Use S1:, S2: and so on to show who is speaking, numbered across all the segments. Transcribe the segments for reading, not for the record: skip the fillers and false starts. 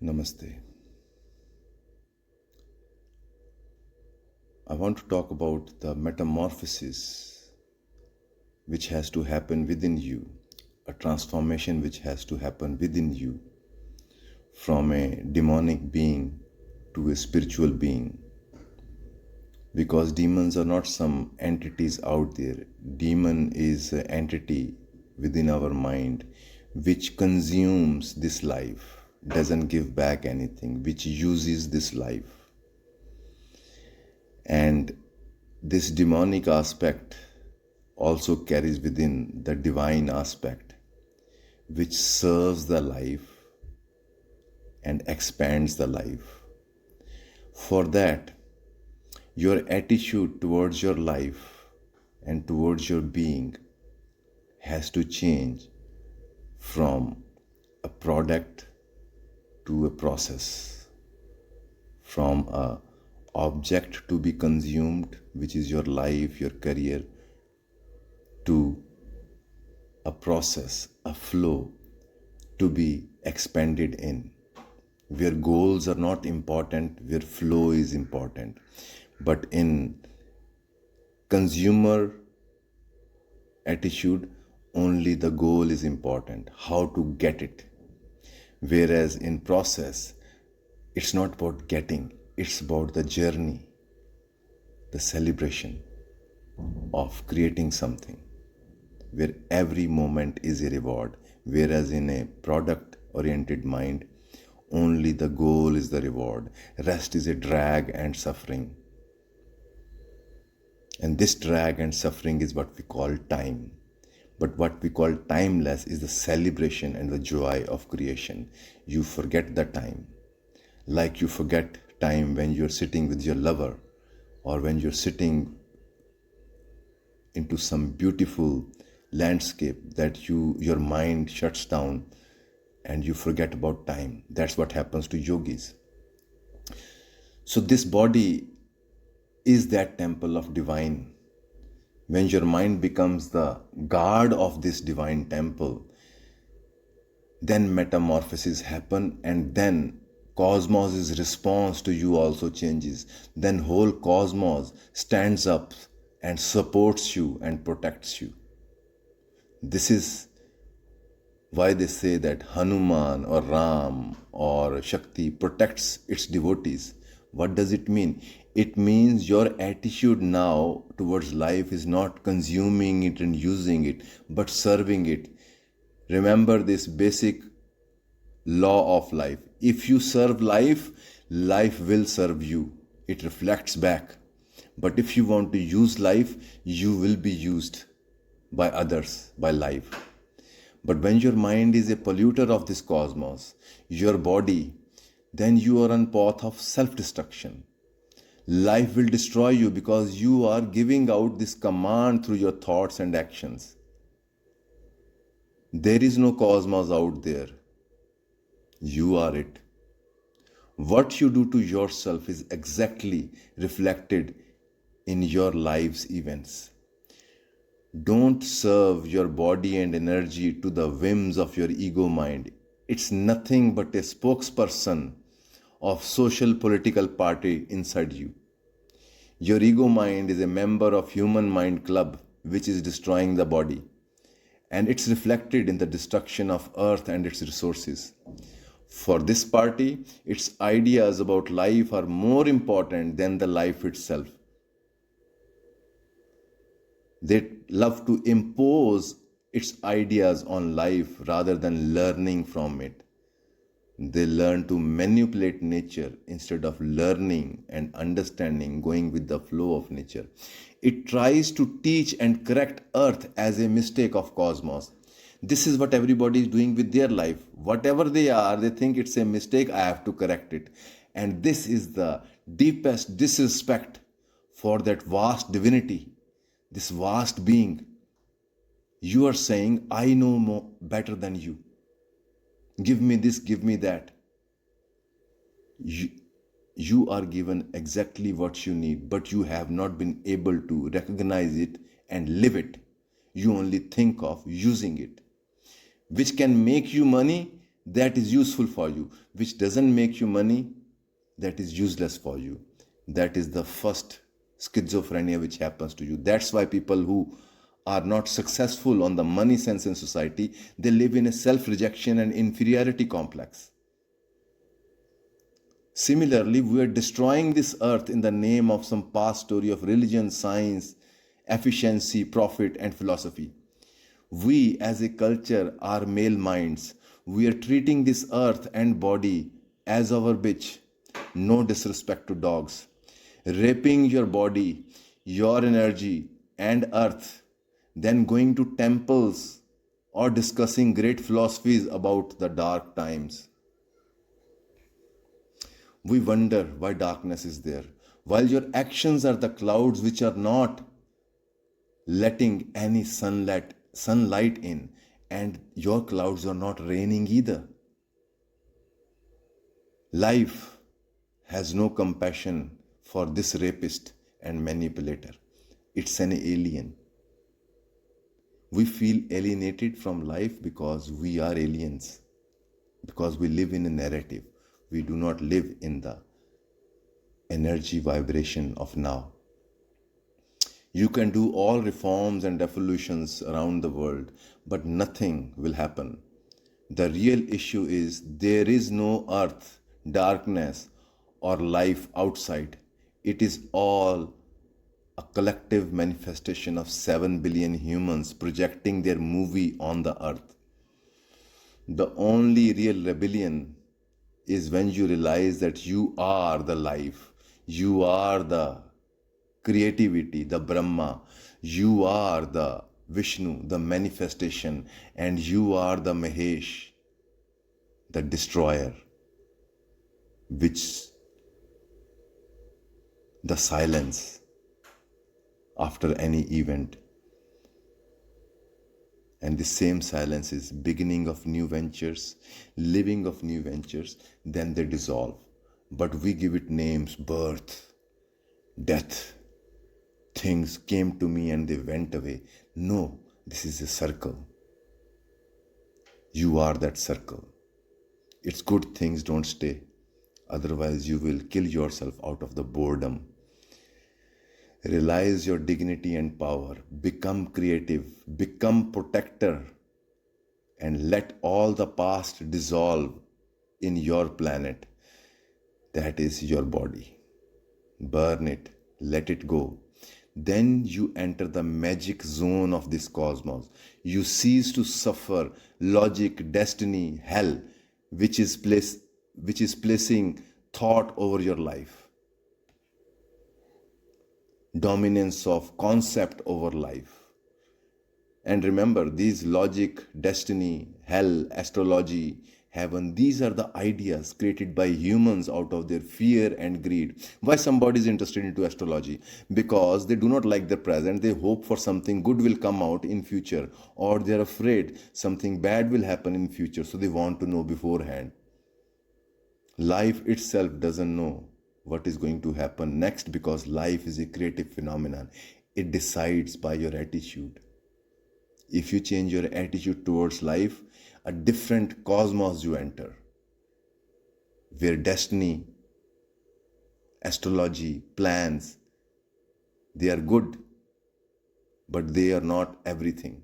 S1: Namaste. I want to talk about the metamorphosis which has to happen within you, a transformation which has to happen within you from a demonic being to a spiritual being. Because demons are not some entities out there. Demon is an entity within our mind which consumes this life, doesn't give back anything, which uses this life. And this demonic aspect also carries within the divine aspect, which serves the life and expands the life. For that, your attitude towards your life and towards your being has to change from a product to a process, from a object to be consumed, which is your life, your career, to a process, a flow to be expanded in, where goals are not important, where flow is important. But in consumer attitude, only the goal is important, how to get it. Whereas in process, it's not about getting, it's about the journey, the celebration of creating something, where every moment is a reward. Whereas in a product-oriented mind, only the goal is the reward. Rest is a drag and suffering. And this drag and suffering is what we call time. But what we call timeless is the celebration and the joy of creation. You forget the time. Like you forget time when you're sitting with your lover, or when you're sitting into some beautiful landscape that your mind shuts down and you forget about time. That's what happens to yogis. So this body is that temple of divine. When your mind becomes the guard of this divine temple, then metamorphosis happen, and then cosmos's response to you also changes. Then whole cosmos stands up and supports you and protects you. This is why they say that Hanuman or Ram or Shakti protects its devotees. What does it mean? It means your attitude now towards life is not consuming it and using it, but serving it. Remember this basic law of life. If you serve life, life will serve you. It reflects back. But if you want to use life, you will be used by others, by life. But when your mind is a polluter of this cosmos, your body, then you are on path of self-destruction. Life will destroy you because you are giving out this command through your thoughts and actions. There is no cosmos out there. You are it. What you do to yourself is exactly reflected in your life's events. Don't serve your body and energy to the whims of your ego mind. It's nothing but a spokesperson of social political party inside you. Your ego mind is a member of human mind club which is destroying the body, and it's reflected in the destruction of earth and its resources. For this party, its ideas about life are more important than the life itself. They love to impose its ideas on life rather than learning from it. They learn to manipulate nature instead of learning and understanding, going with the flow of nature. It tries to teach and correct earth as a mistake of cosmos. This is what everybody is doing with their life. Whatever they are, they think it's a mistake, I have to correct it. And this is the deepest disrespect for that vast divinity, this vast being. You are saying, I know better than you. Give me this, give me that. You are given exactly what you need, but you have not been able to recognize it and live it. You only think of using it, which can make you money, that is useful for you. Which doesn't make you money, that is useless for you. That is the first schizophrenia which happens to you. That's why people who are not successful on the money sense in society, they live in a self-rejection and inferiority complex. Similarly, we are destroying this earth in the name of some past story of religion, science, efficiency, profit, and philosophy. We as a culture are male minds. We are treating this earth and body as our bitch. No disrespect to dogs. Raping your body, your energy, and earth, then going to temples or discussing great philosophies about the dark times. We wonder why darkness is there, while your actions are the clouds which are not letting any sunlight in, and your clouds are not raining either. Life has no compassion for this rapist and manipulator. It's an alien. We feel alienated from life because we are aliens, because we live in a narrative. We do not live in the energy vibration of now. You can do all reforms and revolutions around the world, but nothing will happen. The real issue is there is no earth, darkness, or life outside. It is all a collective manifestation of 7 billion humans projecting their movie on the earth. The only real rebellion is when you realize that you are the life, you are the creativity, the Brahma, you are the Vishnu, the manifestation, and you are the Mahesh, the destroyer, which the silence after any event. And the same silence is beginning of new ventures, living of new ventures, then they dissolve. But we give it names, birth, death. Things came to me and they went away. No, this is a circle. You are that circle. It's good things don't stay. Otherwise, you will kill yourself out of the boredom. Realize your dignity and power. Become creative. Become protector. And let all the past dissolve in your planet. That is your body. Burn it. Let it go. Then you enter the magic zone of this cosmos. You cease to suffer logic, destiny, hell, which is placing thought over your life. Dominance of concept over life. And remember, these logic, destiny, hell, astrology, heaven, these are the ideas created by humans out of their fear and greed. Why somebody is interested into astrology? Because they do not like the present. They hope for something good will come out in future, or they're afraid something bad will happen in future, so they want to know beforehand. Life itself doesn't know what is going to happen next, because life is a creative phenomenon. It decides by your attitude. If you change your attitude towards life, a different cosmos you enter, where destiny, astrology, plans, they are good, but they are not everything.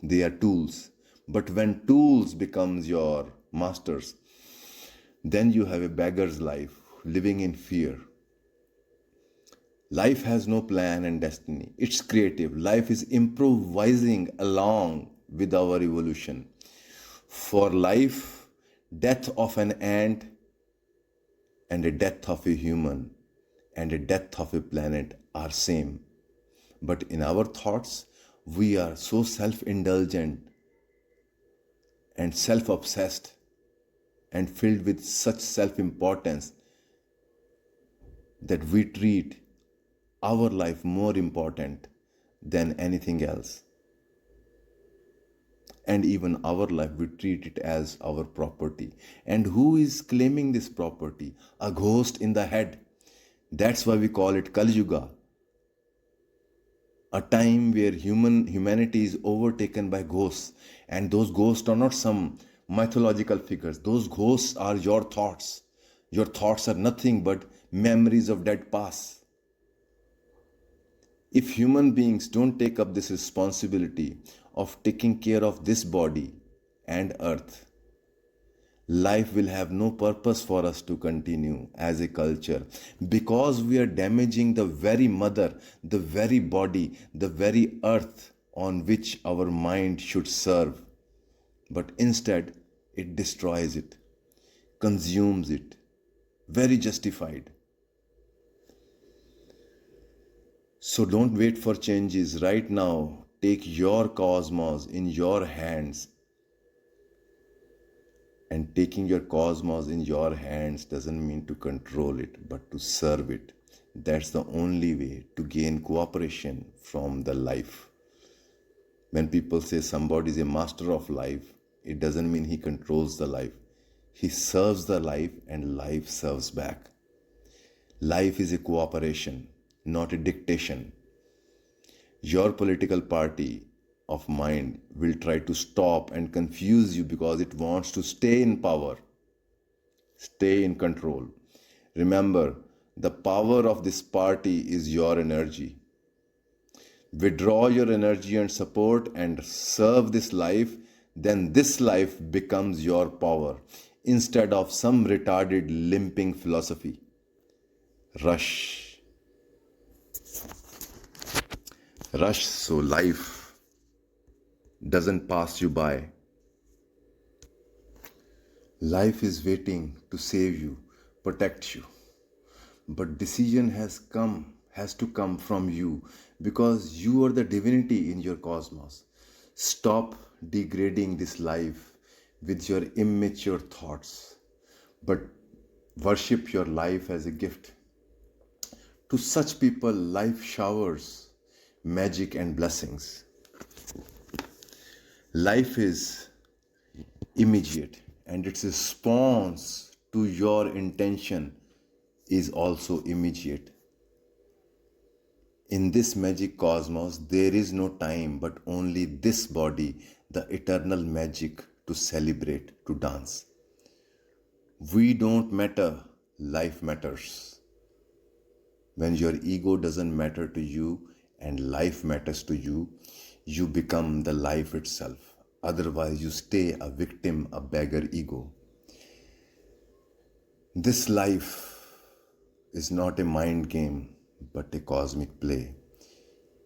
S1: They are tools. But when tools becomes your masters, then you have a beggar's life, living in fear. Life has no plan and destiny. It's creative. Life is improvising along with our evolution. For life, death of an ant and a death of a human and a death of a planet are same. But in our thoughts, we are so self-indulgent and self-obsessed and filled with such self-importance that we treat our life more important than anything else. And even our life, we treat it as our property. And who is claiming this property? A ghost in the head. That's why we call it Kali Yuga. A time where humanity is overtaken by ghosts. And those ghosts are not some mythological figures. Those ghosts are your thoughts. Your thoughts are nothing but memories of dead past. If human beings don't take up this responsibility of taking care of this body and earth, life will have no purpose for us to continue as a culture, because we are damaging the very mother, the very body, the very earth on which our mind should serve. But instead, it destroys it, consumes it. Very justified. So don't wait for changes. Right now, take your cosmos in your hands. And taking your cosmos in your hands doesn't mean to control it, but to serve it. That's the only way to gain cooperation from the life. When people say somebody is a master of life, it doesn't mean he controls the life. He serves the life and life serves back. Life is a cooperation, not a dictation. Your political party of mind will try to stop and confuse you because it wants to stay in power, stay in control. Remember, the power of this party is your energy. Withdraw your energy and support and serve this life, then this life becomes your power instead of some retarded limping philosophy. Rush so life doesn't pass you by. Life is waiting to save you, protect you. But decision has to come from you, because you are the divinity in your cosmos. Stop degrading this life with your immature thoughts, but worship your life as a gift. To such people, life showers magic and blessings. Life is immediate, and its response to your intention is also immediate. In this magic cosmos, there is no time but only this body, the eternal magic to celebrate, to dance. We don't matter, life matters. When your ego doesn't matter to you and life matters to you, you become the life itself. Otherwise, you stay a victim, a beggar ego. This life is not a mind game, but a cosmic play.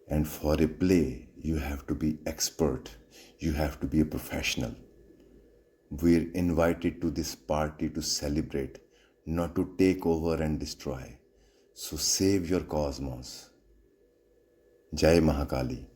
S1: And for a play, you have to be expert. You have to be a professional. We're invited to this party to celebrate, not to take over and destroy. So save your cosmos. Jai Mahakali.